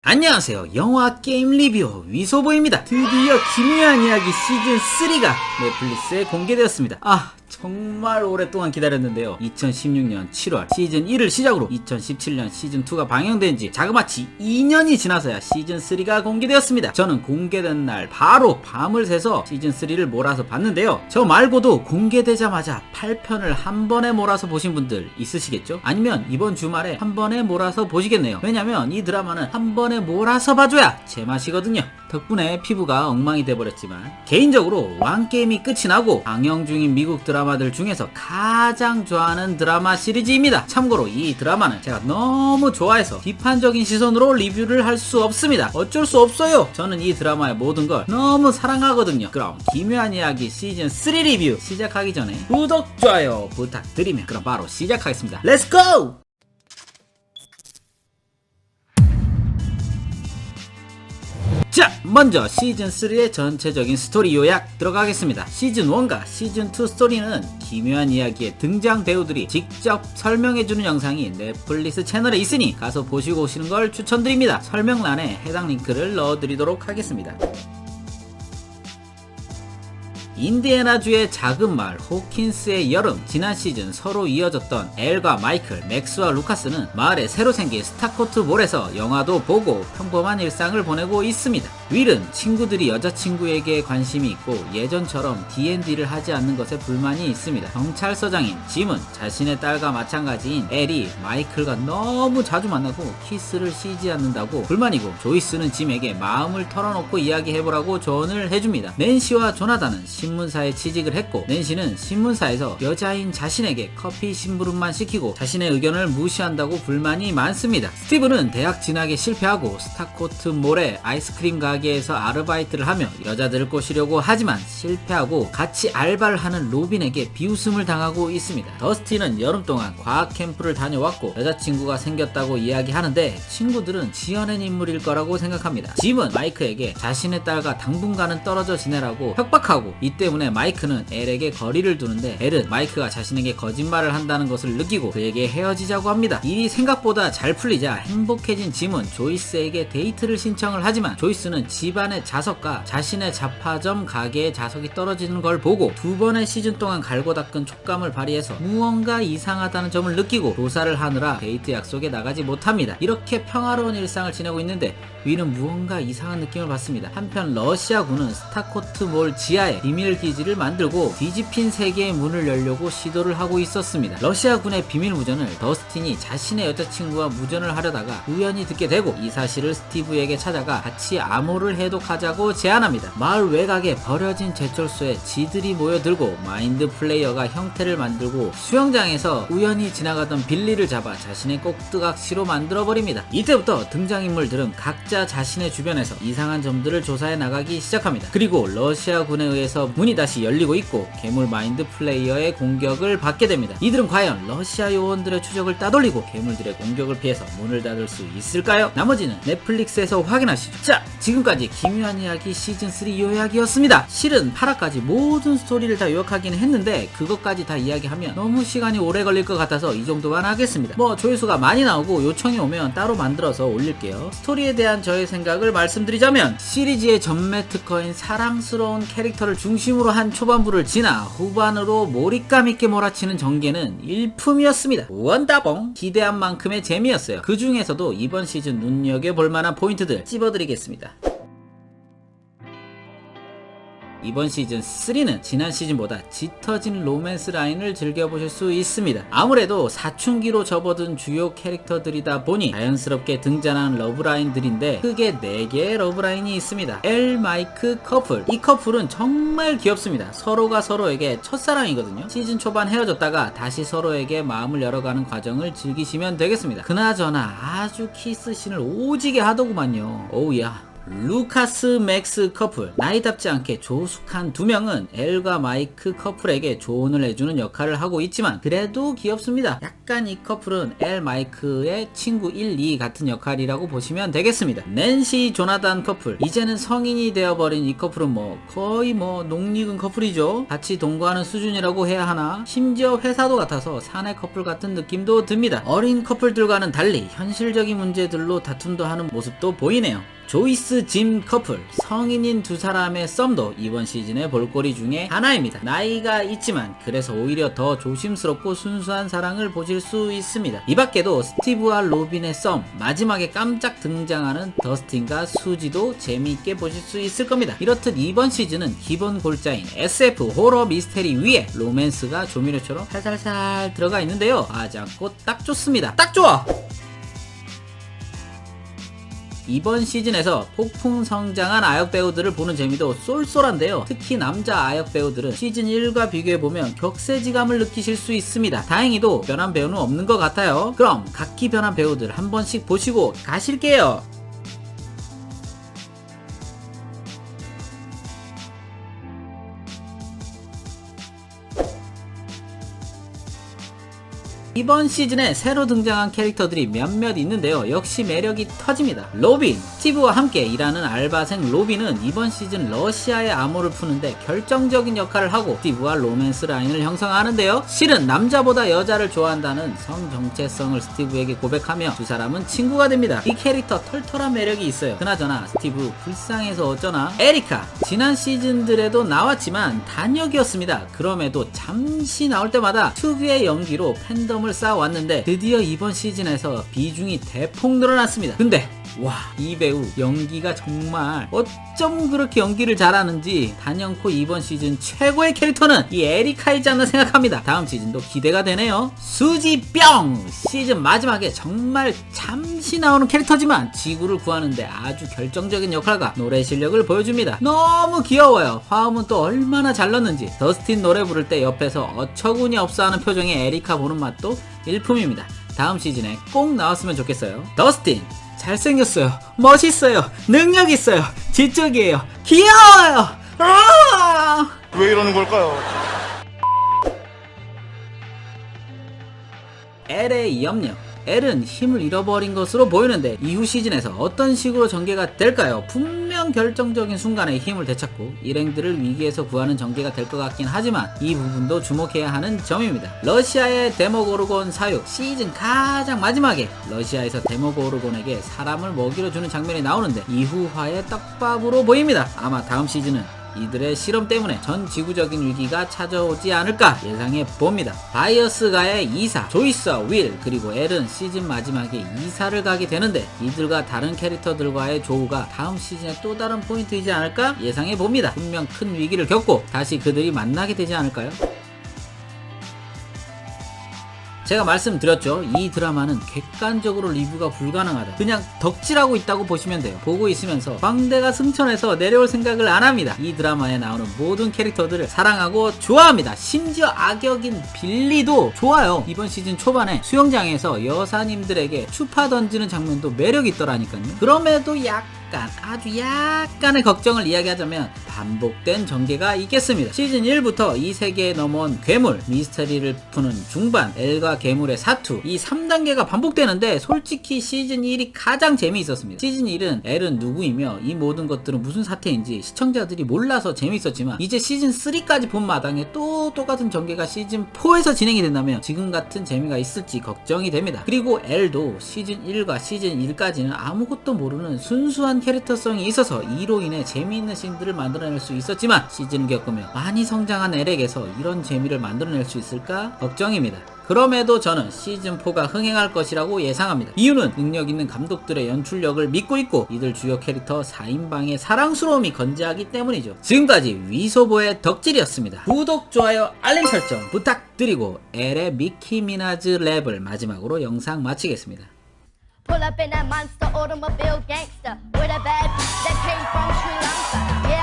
안녕하세요. 영화 게임 리뷰 위소보입니다. 드디어 기묘한 이야기 시즌3가 넷플릭스에 공개되었습니다. 정말 오랫동안 기다렸는데요. 2016년 7월 시즌1을 시작으로 2017년 시즌2가 방영된 지 자그마치 2년이 지나서야 시즌3가 공개되었습니다. 저는 공개된 날 바로 밤을 새서 시즌3를 몰아서 봤는데요. 저 말고도 공개되자마자 8편을 한 번에 몰아서 보신 분들 있으시겠죠? 아니면 이번 주말에 한 번에 몰아서 보시겠네요. 왜냐면 이 드라마는 한 번에 몰아서 봐줘야 제맛이거든요. 덕분에 피부가 엉망이 돼버렸지만 개인적으로 왕게임이 끝이 나고 방영 중인 미국 드라마들 중에서 가장 좋아하는 드라마 시리즈입니다. 참고로 이 드라마는 제가 너무 좋아해서 비판적인 시선으로 리뷰를 할 수 없습니다. 어쩔 수 없어요. 저는 이 드라마의 모든 걸 너무 사랑하거든요. 그럼 기묘한 이야기 시즌3 리뷰 시작하기 전에 구독, 좋아요 부탁드리며 그럼 바로 시작하겠습니다. 렛츠고! 자, 먼저 시즌3의 전체적인 스토리 요약 들어가겠습니다. 시즌1과 시즌2 스토리는 기묘한 이야기의 등장 배우들이 직접 설명해주는 영상이 넷플릭스 채널에 있으니 가서 보시고 오시는 걸 추천드립니다. 설명란에 해당 링크를 넣어드리도록 하겠습니다. 인디애나주의 작은 마을 호킨스의 여름, 지난 시즌 서로 이어졌던 엘과 마이클, 맥스와 루카스는 마을에 새로 생긴 스타코트 몰에서 영화도 보고 평범한 일상을 보내고 있습니다. 윌은 친구들이 여자친구에게 관심이 있고 예전처럼 D&D를 하지 않는 것에 불만이 있습니다. 경찰서장인 짐은 자신의 딸과 마찬가지인 엘이 마이클과 너무 자주 만나고 키스를 쉬지 않는다고 불만이고, 조이스는 짐에게 마음을 털어놓고 이야기해보라고 조언을 해줍니다. 낸시와 조나단은 신문사에 취직을 했고, 낸시는 신문사에서 여자인 자신에게 커피 심부름만 시키고 자신의 의견을 무시한다고 불만이 많습니다. 스티브는 대학 진학에 실패하고 스타코트 몰의 아이스크림 가게에서 아르바이트를 하며 여자들을 꼬시려고 하지만 실패하고 같이 알바를 하는 로빈에게 비웃음을 당하고 있습니다. 더스티는 여름 동안 과학 캠프를 다녀왔고 여자친구가 생겼다고 이야기하는데 친구들은 지어낸 인물일 거라고 생각합니다. 짐은 마이크에게 자신의 딸과 당분간은 떨어져 지내라고 협박하고, 이 때문에 마이크는 엘에게 거리를 두는데 엘은 마이크가 자신에게 거짓말을 한다는 것을 느끼고 그에게 헤어지자고 합니다. 일이 생각보다 잘 풀리자 행복해진 짐은 조이스에게 데이트를 신청을 하지만 조이스는 집안의 자석과 자신의 잡화점 가게의 자석이 떨어지는 걸 보고 두 번의 시즌 동안 갈고 닦은 촉감을 발휘해서 무언가 이상하다는 점을 느끼고 조사를 하느라 데이트 약속에 나가지 못합니다. 이렇게 평화로운 일상을 지내고 있는데 윌은 무언가 이상한 느낌을 받습니다. 한편 러시아군은 스타코트 몰 지하에 비밀기지를 만들고 뒤집힌 세계의 문을 열려고 시도를 하고 있었습니다. 러시아군의 비밀 무전을 더스틴이 자신의 여자친구와 무전을 하려다가 우연히 듣게 되고, 이 사실을 스티브에게 찾아가 같이 암호를 해독하자고 제안합니다. 마을 외곽에 버려진 제철소에 지들이 모여들고 마인드 플레이어가 형태를 만들고 수영장에서 우연히 지나가던 빌리를 잡아 자신의 꼭두각시로 만들어버립니다. 이때부터 등장인물들은 각자 자신의 주변에서 이상한 점들을 조사해 나가기 시작합니다. 그리고 러시아군에 의해서 문이 다시 열리고 있고 괴물 마인드 플레이어의 공격을 받게 됩니다. 이들은 과연 러시아 요원들의 추적을 따돌리고 괴물들의 공격을 피해서 문을 닫을 수 있을까요? 나머지는 넷플릭스에서 확인하시죠. 자, 지금까지 기묘한 이야기 시즌3 요약이었습니다. 실은 8화까지 모든 스토리를 다 요약하긴 했는데 그것까지 다 이야기하면 너무 시간이 오래 걸릴 것 같아서 이 정도만 하겠습니다. 조회수가 많이 나오고 요청이 오면 따로 만들어서 올릴게요. 스토리에 대한 저의 생각을 말씀드리자면, 시리즈의 전매 특허인 사랑스러운 캐릭터를 중심으로 한 초반부를 지나 후반으로 몰입감 있게 몰아치는 전개는 일품이었습니다. 원다봉! 기대한 만큼의 재미였어요. 그 중에서도 이번 시즌 눈여겨볼 만한 포인트들 찝어드리겠습니다. 이번 시즌 3는 지난 시즌보다 짙어진 로맨스 라인을 즐겨보실 수 있습니다. 아무래도 사춘기로 접어든 주요 캐릭터들이다 보니 자연스럽게 등장하는 러브라인들인데 크게 4개의 러브라인이 있습니다. 엘, 마이크 커플. 이 커플은 정말 귀엽습니다. 서로가 서로에게 첫사랑이거든요. 시즌 초반 헤어졌다가 다시 서로에게 마음을 열어가는 과정을 즐기시면 되겠습니다. 그나저나 아주 키스신을 오지게 하더구만요. 오우야, 루카스 맥스 커플. 나이답지 않게 조숙한 두 명은 엘과 마이크 커플에게 조언을 해주는 역할을 하고 있지만 그래도 귀엽습니다. 약간 이 커플은 엘 마이크의 친구 1, 2 같은 역할이라고 보시면 되겠습니다. 낸시 조나단 커플. 이제는 성인이 되어버린 이 커플은 거의 농익은 커플이죠. 같이 동거하는 수준이라고 해야 하나? 심지어 회사도 같아서 사내 커플 같은 느낌도 듭니다. 어린 커플들과는 달리 현실적인 문제들로 다툼도 하는 모습도 보이네요. 조이스 짐 커플. 성인인 두 사람의 썸도 이번 시즌의 볼거리 중에 하나입니다. 나이가 있지만 그래서 오히려 더 조심스럽고 순수한 사랑을 보실 수 있습니다. 이 밖에도 스티브와 로빈의 썸, 마지막에 깜짝 등장하는 더스틴과 수지도 재미있게 보실 수 있을 겁니다. 이렇듯 이번 시즌은 기본 골자인 SF 호러 미스테리 위에 로맨스가 조미료처럼 살살살 들어가 있는데요. 하지 않고 딱 좋습니다. 딱 좋아! 이번 시즌에서 폭풍 성장한 아역 배우들을 보는 재미도 쏠쏠한데요. 특히 남자 아역 배우들은 시즌 1과 비교해보면 격세지감을 느끼실 수 있습니다. 다행히도 변한 배우는 없는 것 같아요. 그럼 각기 변한 배우들 한 번씩 보시고 가실게요. 이번 시즌에 새로 등장한 캐릭터들이 몇몇 있는데요. 역시 매력이 터집니다. 로빈, 스티브와 함께 일하는 알바생 로빈은 이번 시즌 러시아의 암호를 푸는데 결정적인 역할을 하고 스티브와 로맨스 라인을 형성하는데요. 실은 남자보다 여자를 좋아한다는 성 정체성을 스티브에게 고백하며 두 사람은 친구가 됩니다. 이 캐릭터 털털한 매력이 있어요. 그나저나 스티브 불쌍해서 어쩌나. 에리카, 지난 시즌들에도 나왔지만 단역이었습니다. 그럼에도 잠시 나올 때마다 특유의 연기로 팬덤을 쌓아왔는데 드디어 이번 시즌에서 비중이 대폭 늘어났습니다. 근데 와, 이 배우 연기가 정말 어쩜 그렇게 연기를 잘하는지 단연코 이번 시즌 최고의 캐릭터는 이 에리카이지 않나 생각합니다. 다음 시즌도 기대가 되네요. 수지 뿅! 시즌 마지막에 정말 잠시 나오는 캐릭터지만 지구를 구하는데 아주 결정적인 역할과 노래 실력을 보여줍니다. 너무 귀여워요. 화음은 또 얼마나 잘 넣는지. 더스틴 노래 부를 때 옆에서 어처구니 없어하는 표정의 에리카 보는 맛도 일품입니다. 다음 시즌에 꼭 나왔으면 좋겠어요. 더스틴 잘생겼어요. 멋있어요. 능력 있어요. 지적이에요. 귀여워요. 왜 이러는 걸까요? 엘의 염력. 엘은 힘을 잃어버린 것으로 보이는데 이후 시즌에서 어떤 식으로 전개가 될까요? 분명 결정적인 순간에 힘을 되찾고 일행들을 위기에서 구하는 전개가 될 것 같긴 하지만 이 부분도 주목해야 하는 점입니다. 러시아의 데모고르곤 사육. 시즌 가장 마지막에 러시아에서 데모고르곤에게 사람을 먹이로 주는 장면이 나오는데 이후화의 떡밥으로 보입니다. 아마 다음 시즌은 이들의 실험 때문에 전 지구적인 위기가 찾아오지 않을까 예상해 봅니다. 바이어스가의 이사, 조이스와 윌, 그리고 엘은 시즌 마지막에 이사를 가게 되는데 이들과 다른 캐릭터들과의 조우가 다음 시즌의 또 다른 포인트이지 않을까 예상해 봅니다. 분명 큰 위기를 겪고 다시 그들이 만나게 되지 않을까요? 제가 말씀드렸죠. 이 드라마는 객관적으로 리뷰가 불가능하다. 그냥 덕질하고 있다고 보시면 돼요. 보고 있으면서 광대가 승천해서 내려올 생각을 안 합니다. 이 드라마에 나오는 모든 캐릭터들을 사랑하고 좋아합니다. 심지어 악역인 빌리도 좋아요. 이번 시즌 초반에 수영장에서 여사님들에게 추파 던지는 장면도 매력이 있더라니까요. 그럼에도 아주 약간의 걱정을 이야기하자면 반복된 전개가 있겠습니다. 시즌 1부터 이 세계에 넘어온 괴물, 미스터리를 푸는 중반, 엘과 괴물의 사투, 이 3단계가 반복되는데 솔직히 시즌 1이 가장 재미있었습니다. 시즌 1은 엘은 누구이며 이 모든 것들은 무슨 사태인지 시청자들이 몰라서 재미있었지만 이제 시즌 3까지 본 마당에 또 똑같은 전개가 시즌 4에서 진행이 된다면 지금 같은 재미가 있을지 걱정이 됩니다. 그리고 엘도 시즌 1과 시즌 1까지는 아무것도 모르는 순수한 캐릭터성이 있어서 이로 인해 재미있는 씬들을 만들어낼 수 있었지만 시즌을 겪으며 많이 성장한 엘에게서 이런 재미를 만들어낼 수 있을까 걱정입니다. 그럼에도 저는 시즌4가 흥행할 것이라고 예상합니다. 이유는 능력 있는 감독들의 연출력을 믿고 있고 이들 주요 캐릭터 4인방의 사랑스러움이 건재하기 때문이죠. 지금까지 위소보의 덕질이었습니다. 구독, 좋아요, 알림 설정 부탁드리고 엘의 미키 미나즈 랩을 마지막으로 영상 마치겠습니다. Pull up in that monster automobile gangster with a bad bitch that came from Sri Lanka. Yeah.